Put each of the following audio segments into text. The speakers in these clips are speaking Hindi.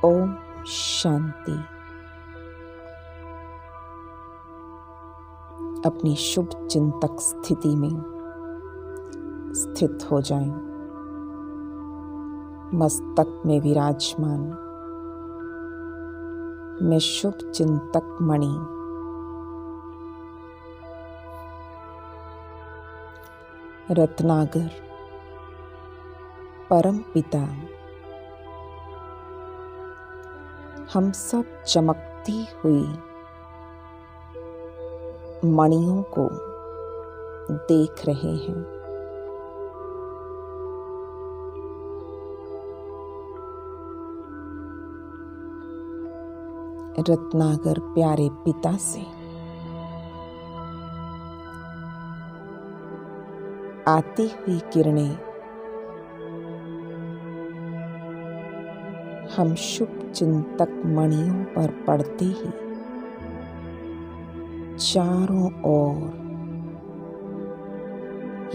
ओम शांति। अपनी शुभ चिंतक स्थिति में स्थित हो जाएं। मस्तक में विराजमान मैं शुभ चिंतक मणि रत्नागर परम पिता हम सब चमकती हुई मणियों को देख रहे हैं। रत्नागर प्यारे पिता से आती हुई किरणें हम शुभ चिंतक मणियों पर पड़ते ही चारों ओर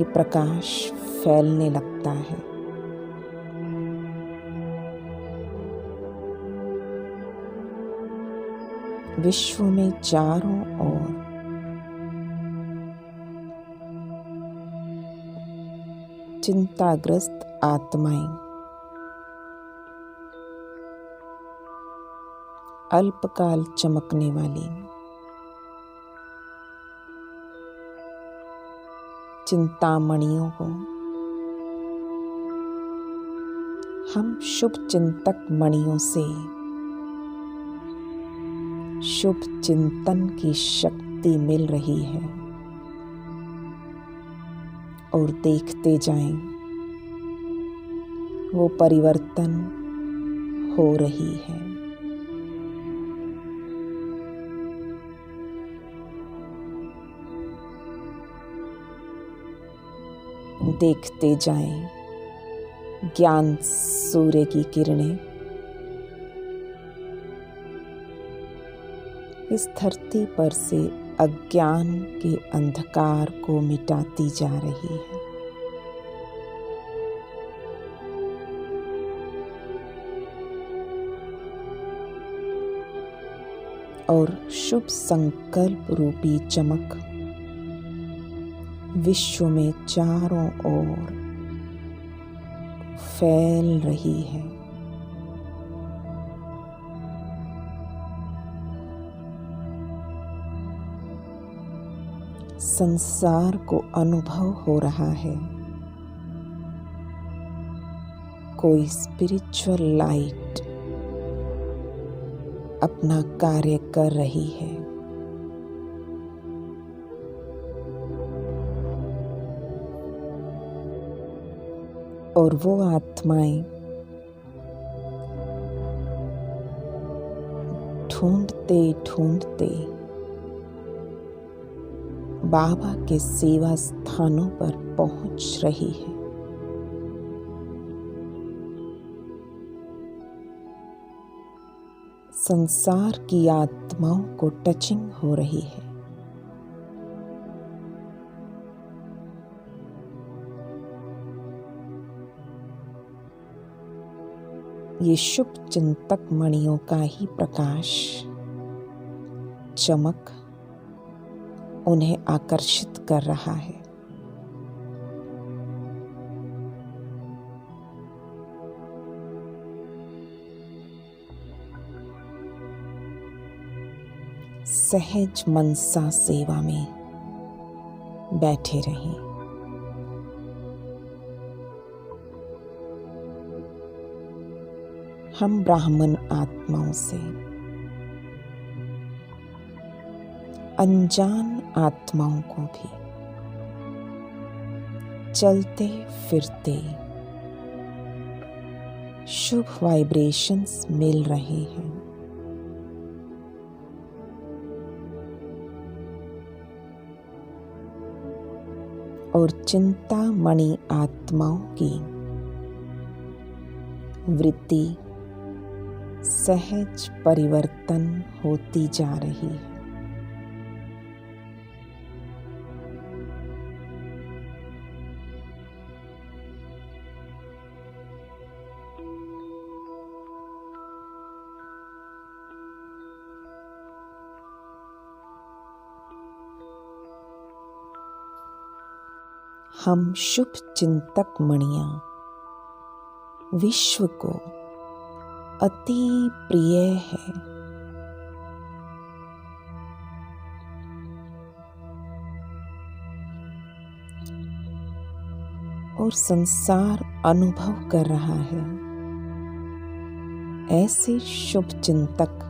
ये प्रकाश फैलने लगता है। विश्व में चारों ओर चिंताग्रस्त आत्माएं अल्पकाल चमकने वाली चिंतामणियों को हम शुभ चिंतक मणियों से शुभ चिंतन की शक्ति मिल रही है और देखते जाएं वो परिवर्तन हो रही है। देखते जाएं ज्ञान सूर्य की किरणें इस धरती पर से अज्ञान के अंधकार को मिटाती जा रही है। और शुभ संकल्प रूपी चमक विश्व में चारों ओर फैल रही है। संसार को अनुभव हो रहा है कोई स्पिरिचुअल लाइट अपना कार्य कर रही है। और वो आत्माएं ढूंढते ढूंढते बाबा के सेवा स्थानों पर पहुंच रही है। संसार की आत्माओं को टचिंग हो रही है। ये शुभ चिंतक मणियों का ही प्रकाश चमक उन्हें आकर्षित कर रहा है। सहज मनसा सेवा में बैठे रहें। हम ब्राह्मण आत्माओं से अनजान आत्माओं को भी चलते फिरते शुभ वाइब्रेशंस मिल रहे हैं। और चिंतामणि आत्माओं की वृत्ति सहज परिवर्तन होती जा रही है। हम शुभ चिंतक मणियां विश्व को अति प्रिय है। और संसार अनुभव कर रहा है। ऐसे शुभ चिंतक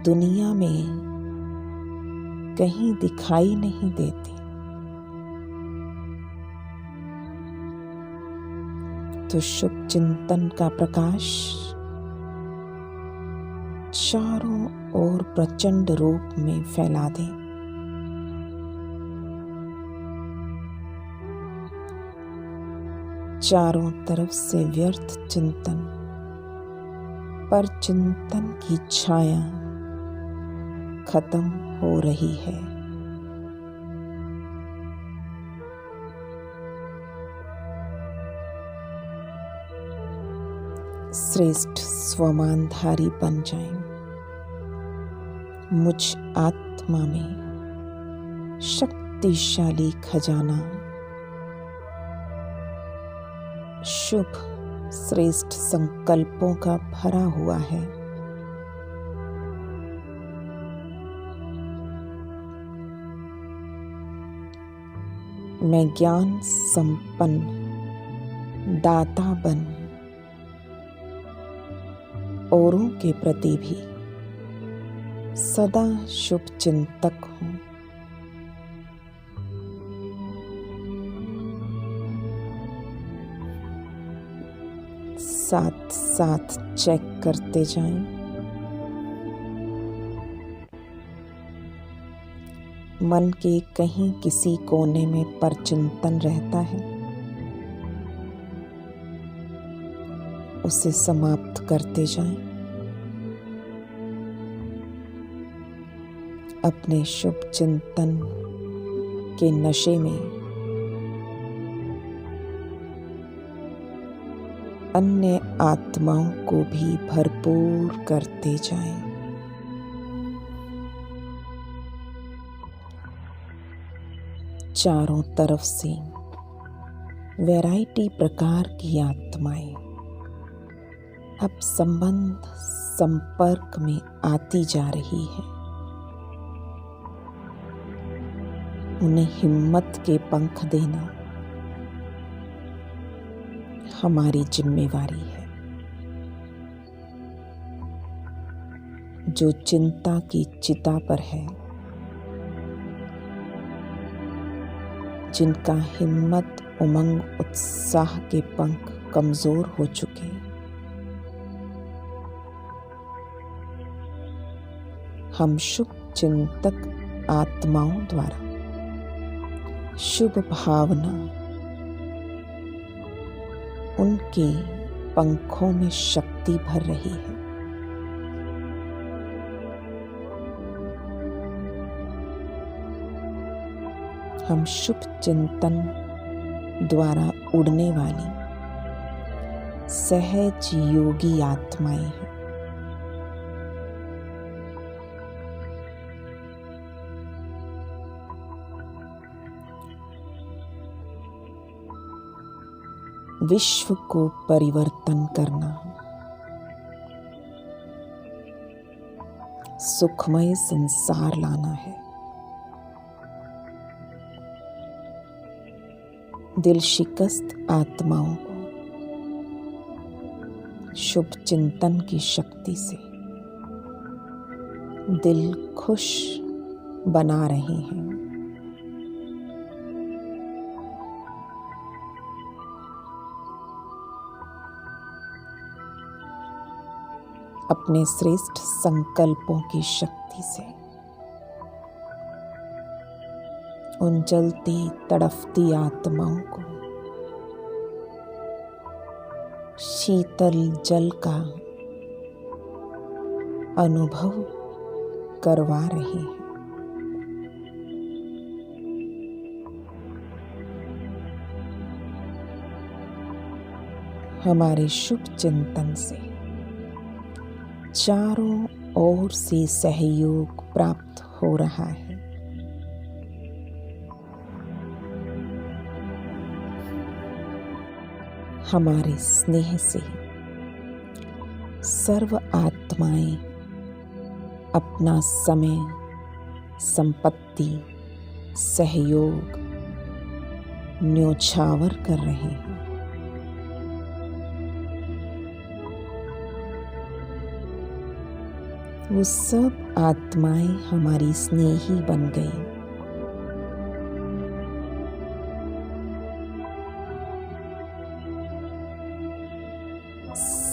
दुनिया में कहीं दिखाई नहीं देते। तो शुभ चिंतन का प्रकाश चारों ओर प्रचंड रूप में फैला दें। चारों तरफ से व्यर्थ चिंतन पर चिंतन की छाया खत्म हो रही है। श्रेष्ठ स्वमानधारी बन जाएं। मुझ आत्मा में शक्तिशाली खजाना शुभ श्रेष्ठ संकल्पों का भरा हुआ है। मैं ज्ञान संपन्न दाता बन औरों के प्रति भी सदा शुभ चिंतक हूँ। साथ साथ चेक करते जाएं। मन के कहीं किसी कोने में परचिंतन रहता है, उसे समाप्त करते जाएं। अपने शुभ चिंतन के नशे में अन्य आत्माओं को भी भरपूर करते जाएं। चारों तरफ से वैरायटी प्रकार की आत्माएं अब संबंध संपर्क में आती जा रही है। उन्हें हिम्मत के पंख देना हमारी जिम्मेवारी है। जो चिंता की चिता पर है, जिनका हिम्मत उमंग उत्साह के पंख कमजोर हो चुके, हम शुभ चिंतक आत्माओं द्वारा शुभ भावना उनके पंखों में शक्ति भर रही है। हम शुभ चिंतन द्वारा उड़ने वाली सहज योगी आत्माएं हैं। विश्व को परिवर्तन करना, सुखमय संसार लाना है। दिल शिकस्त आत्माओं को शुभ चिंतन की शक्ति से दिल खुश बना रहे हैं। अपने श्रेष्ठ संकल्पों की शक्ति से उन जलती तड़फती आत्माओं को शीतल जल का अनुभव करवा रहे हैं। हमारे शुभ चिंतन से चारों ओर से सहयोग प्राप्त हो रहा है। हमारे स्नेह से सर्व आत्माएं अपना समय, संपत्ति, सहयोग न्योछावर कर रहे हैं। वो सब आत्माएं हमारी स्नेही बन गई।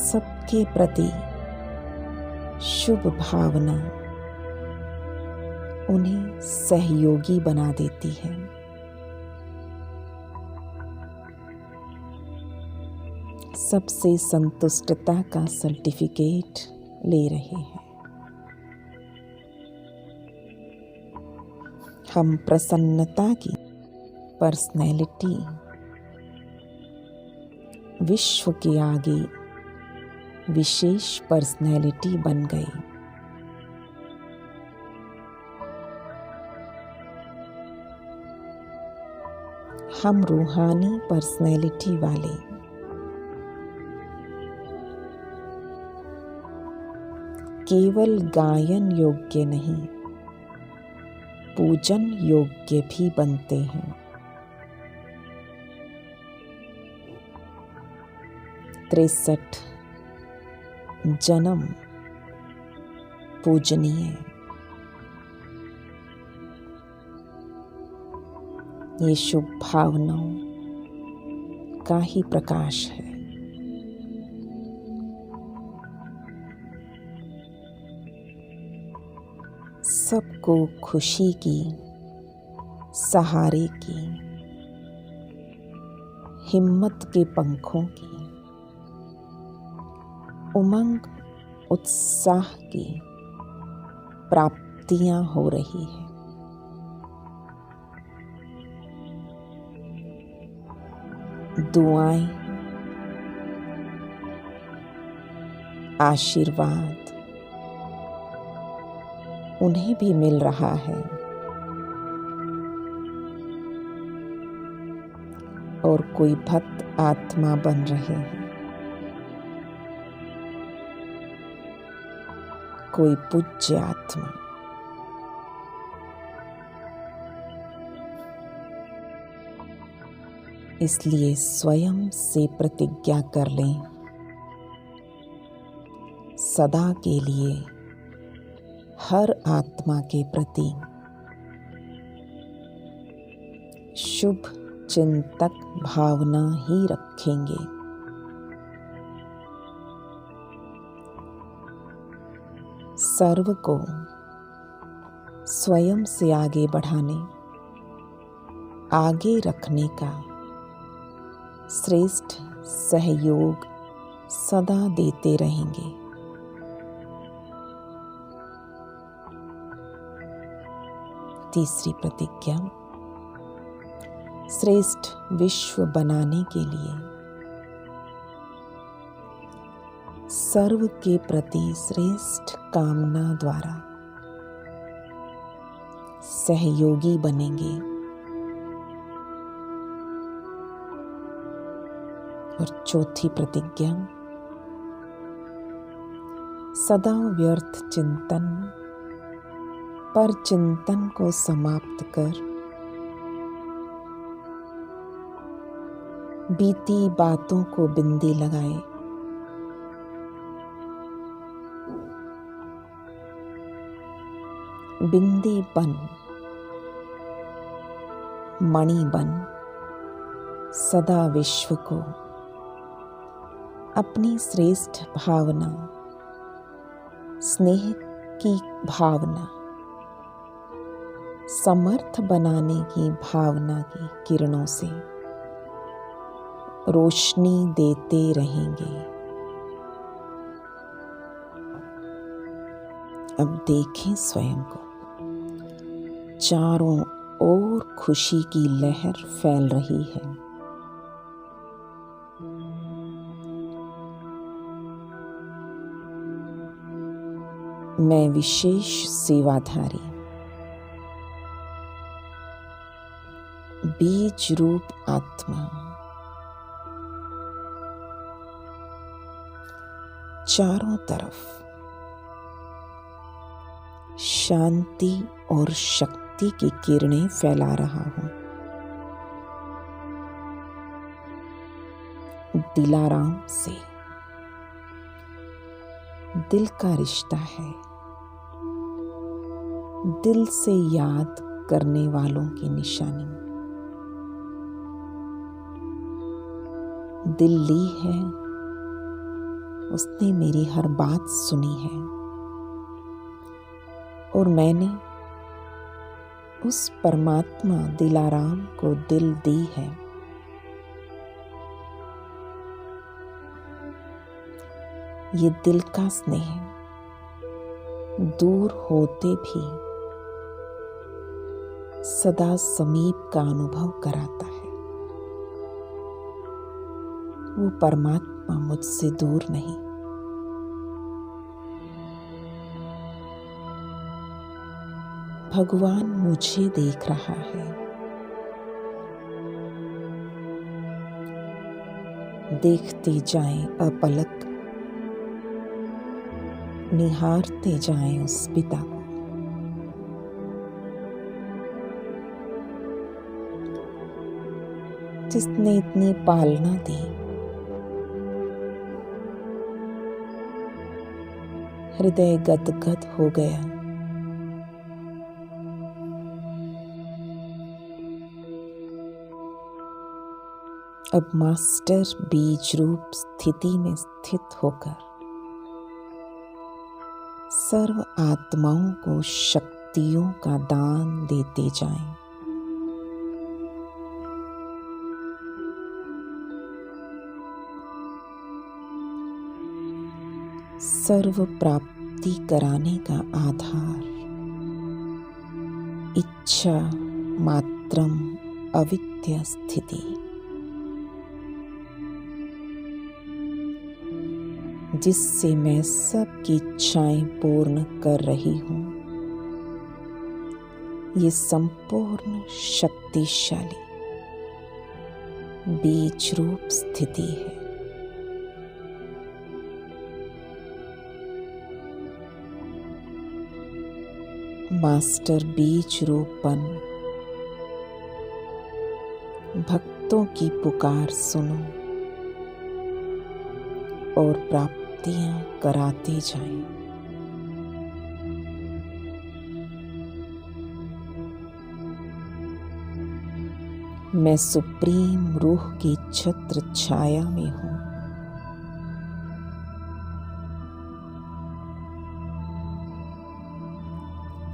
सबके प्रति शुभ भावना उन्हें सहयोगी बना देती है। सबसे संतुष्टता का सर्टिफिकेट ले रहे हैं। हम प्रसन्नता की पर्सनैलिटी विश्व के आगे विशेष पर्सनैलिटी बन गई। हम रूहानी पर्सनैलिटी वाले केवल गायन योग्य नहीं, पूजन योग्य भी बनते हैं। 63 जन्म पूजनीय। ये शुभ भावनाओं का ही प्रकाश है। सबको खुशी की, सहारे की, हिम्मत के पंखों की, उमंग उत्साह की प्राप्तियां हो रही है। दुआएं, आशीर्वाद उन्हें भी मिल रहा है और कोई भक्त आत्मा बन रहे हैं, कोई पूज्य आत्मा। इसलिए स्वयं से प्रतिज्ञा कर लें, सदा के लिए हर आत्मा के प्रति शुभ चिंतक भावना ही रखेंगे। सर्व को स्वयं से आगे बढ़ाने, आगे रखने का श्रेष्ठ सहयोग सदा देते रहेंगे। तीसरी प्रतिज्ञा, श्रेष्ठ विश्व बनाने के लिए सर्व के प्रति श्रेष्ठ कामना द्वारा सहयोगी बनेंगे। और चौथी प्रतिज्ञा, सदा व्यर्थ चिंतन पर चिंतन को समाप्त कर बीती बातों को बिंदी लगाए। बिंदी बन, मणि बन, सदा विश्व को अपनी श्रेष्ठ भावना, स्नेह की भावना, समर्थ बनाने की भावना की किरणों से रोशनी देते रहेंगे। अब देखें स्वयं को, चारों ओर खुशी की लहर फैल रही है। मैं विशेष सेवाधारी, बीज रूप आत्मा चारों तरफ शांति और शक्ति की किरणें फैला रहा हूं। दिलाराम से दिल का रिश्ता है, दिल से याद करने वालों की निशानी। दिल ली है, उसने मेरी हर बात सुनी है और मैंने उस परमात्मा दिलाराम को दिल दी है। ये दिल का स्नेह दूर होते भी सदा समीप का अनुभव कराता है। वो परमात्मा मुझसे दूर नहीं। भगवान मुझे देख रहा है। देखते जाएं अपलक, निहारते जाएं उस पिता को। जिसने इतनी पालना दी, हृदय गदगद हो गया। अब मास्टर बीज रूप स्थिति में स्थित होकर सर्व आत्माओं को शक्तियों का दान देते जाएं। सर्व प्राप्ति कराने का आधार इच्छा मात्रम अविद्या स्थिति। जिससे मैं सबकी इच्छाएं पूर्ण कर रही हूं, ये संपूर्ण शक्तिशाली बीज रूप स्थिति है। मास्टर बीज रूप बन भक्तों की पुकार सुनो और प्राप्तियां कराते जाएं। मैं सुप्रीम रूह की छत्र छाया में हूं।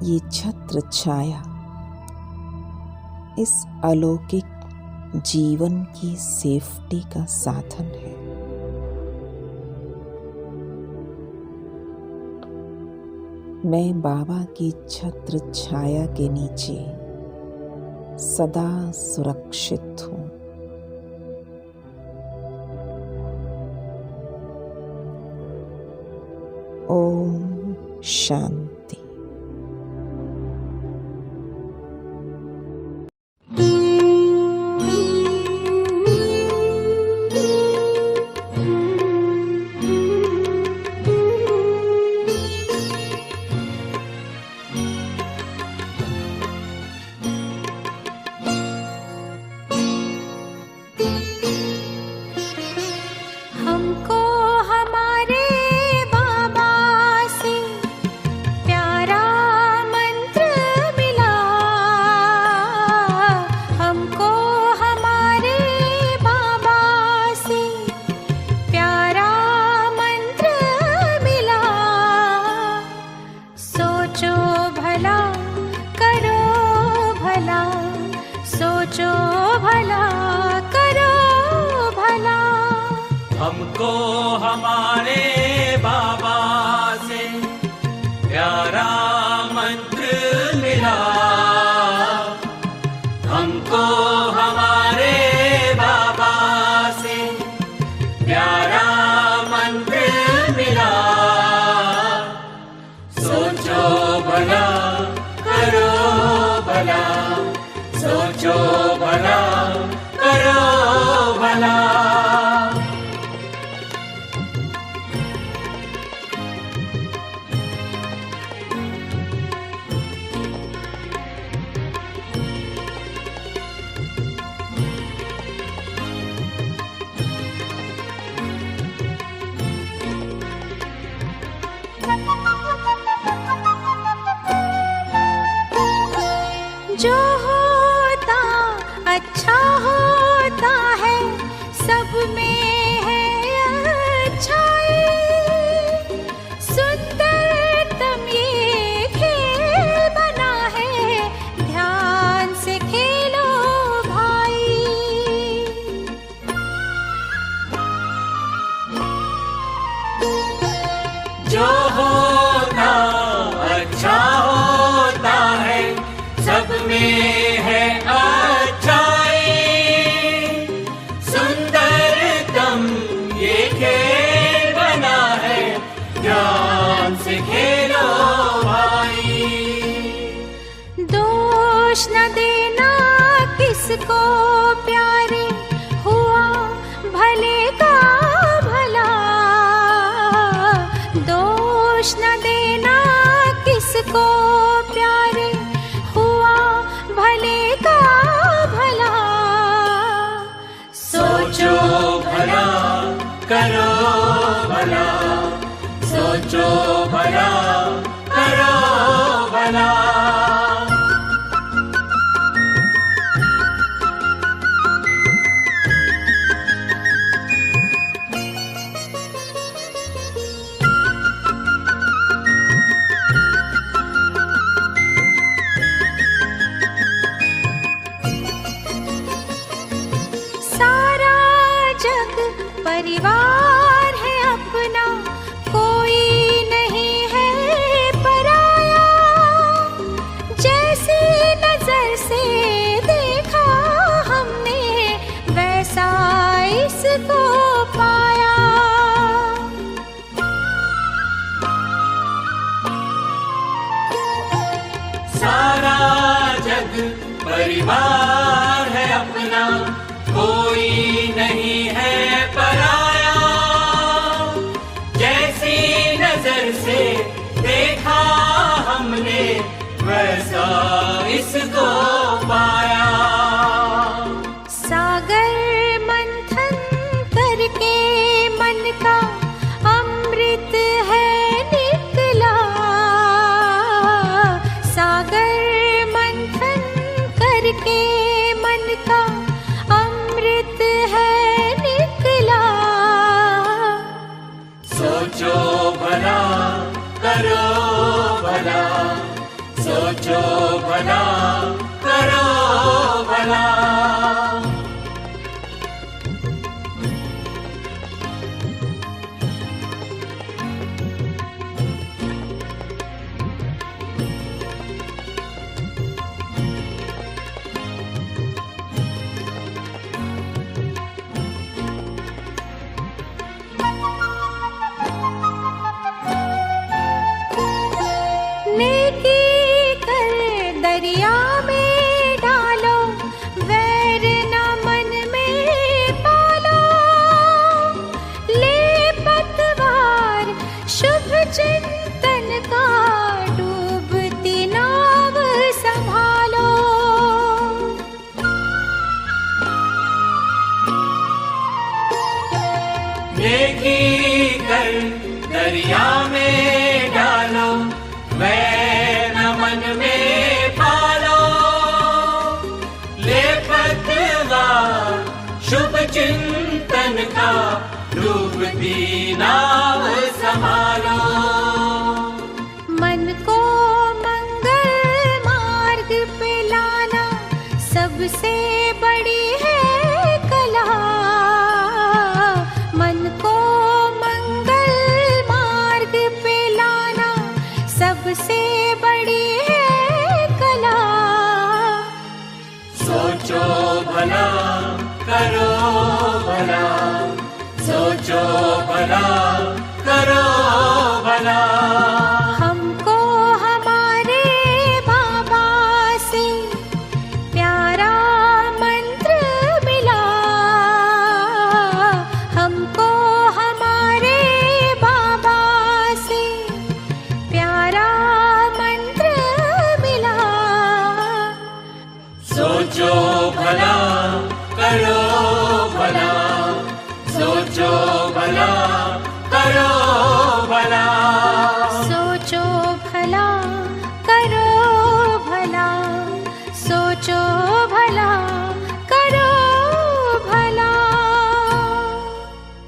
ये छत्र छाया इस अलौकिक जीवन की सेफ्टी का साधन है। मैं बाबा की छत्र छाया के नीचे सदा सुरक्षित हूँ। ओम शांति। सोचो भला करो भला। हमको हमारे बाबा से प्यारा मंत्र मिला। हमको हमारे बाबा से प्यारा मंत्र मिला। सोचो भला करो भला, सोचो भला करो भला। जान से खेलो भाई। दोष न देना किसको प्यारे, हुआ भले का भला। दोष न देना किसको प्यारे, हुआ भले का भला। सोचो भला करो भला, सोचो भला करो भला। सारा जग परिवार है अपना, कोई नहीं है पराया। जैसी नजर से देखा हमने, वैसा इसको पाया। सारा जग परिवार है अपना, कोई नहीं है पराया। जैसी नजर से देखा हमने, वैसा इसको पाया। सागर मंथन करके मन का अमृत है निकला। सागर मंथन करके मन का अमृत है निकला। सोचो भला करो भला, सोचो भला करो भला। नेकी कर दरिया में डालो, वैर न मन में पालो। ले पतवार शुभ चिंतन का, डूबती नाव संभालो। नेकी कर दरिया में डालो, वैर न मन में पालो। ले पतवार शुभ चिंतन का, डूबती नाव संभालो। मन को मंगल मार्ग पे लाना, सबसे बड़ी है कला। मन को मंगल मार्ग पे लाना, सबसे बड़ी है कला। सोचो भला करो भला, सोचो भला करो भला। हमको हमारे बाबा से प्यारा मंत्र मिला। हमको हमारे बाबा से प्यारा मंत्र मिला। सोचो भला करो भला, सोचो भला करो